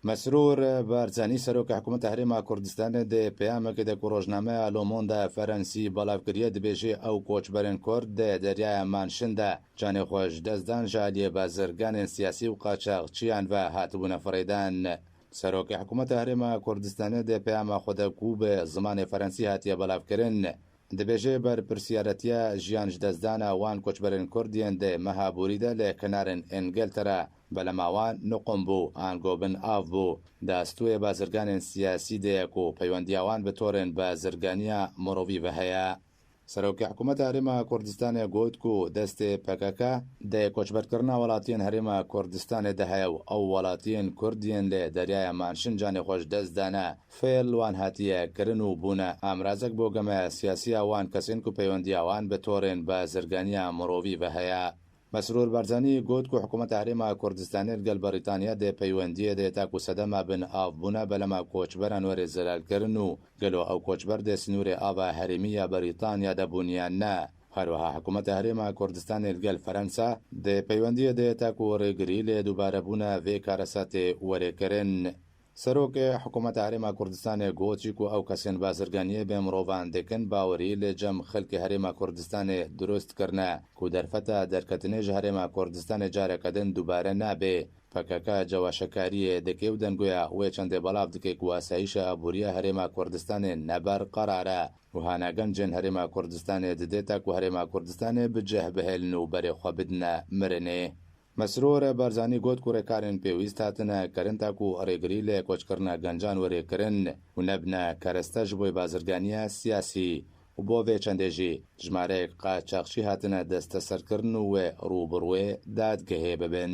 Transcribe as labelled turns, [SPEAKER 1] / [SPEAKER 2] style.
[SPEAKER 1] مسرور بارزانی سروک حکومت هەرێما کوردستان دێ پەیامێکی ڕۆژنامەیە لۆمۆندا فەرەنسی بەڵاوکریە دەبێژێ ئەو کۆچبەرن کورد دێ دەریایە مانشندا جانێ خۆش دەستدان ژالیە بازرگانên سیاسی و قاچاقچیان و هاتبوونە فڕێدان. سەرۆکی حکومەتە هەرێما کوردستانê dê peyama xwe de ku bi zimanê Frensî hatiye belavkirin. Dibêje berpirsiyaretiya jiyan ji dezdana wan koçberên Kurdiyên dê meha borî de lê kenarên Ingiltere belemawan nuqum bû an gobin av bû. Dastûyê bazirganên siyasî dê ku peywendiya wan bi torên bazirganiya mirovî ve heye. Serokê Hikûmeta Herêma Kurdistanê got ku destê PKK dê koçberkirina welatiyên Herêma Kurdistanê de heye û ew welatiyên Kurdiyên lê deryaya Manşin canê xwe ji dest dane. Fêl wan hatiye kirin û bûne amrazek bo gemeya siyasiya wan kesên ku peywendiya wan bi torên bazirganiya mirovî ve heye. مسرور بارزانی گوت کو حکومت هەرێما کوردستانی گەل بەریتانیا دێ پەیوەندیە دێ تاکو سەدەما بن ئاوبوونە بەلەما کۆچبەران وەرێ زەلالکردن و گەلۆ ئەو کۆچبەر دێ سنوورێ ئاوا هەرێمیە بەریتانیا دەبوونیان نا. هەروەها حکومەتە هەرێما کوردستانی گەل فەرەنسا دێ پەیوەندیە دێ تاکو ڕێگری لێ دووبارەبوونە vê کارەساتێ وەرێکردن. سەرۆکê حکومەتە هەرێما کوردستانê گوتی ku ew kesên bazirganiyê bê mirovan dikin bawerî lê cem xelkê Herêma Kurdistanê durust kirine ku derfeta derketinê ji Herêma Kurdistanê careke din dubare nabe. PKK cewaşekariyê dike û dengoya wê çendê belav dike ku asayîşa aboriya Herêma Kurdistanê neberqerar e û hana gencên Herêma Kurdistanê dide ta ku Herêma Kurdistanê bi cih bihêlin û berê xwe bidine mirinê. مسرور بارزانی گوت کو رکارن پیویست هاتنه کرن تا کو ڕێگری لێ کۆچکردنا گەنجان وەرێکردن و نەبنە کەرەستەش بۆی بازرگانیە سیاسی و بۆ vê çendê jî ژمارەیەک قاچاقچی هاتنە دەستە سەرکردن و wê ڕووبڕوێ دادگەهێ ببن.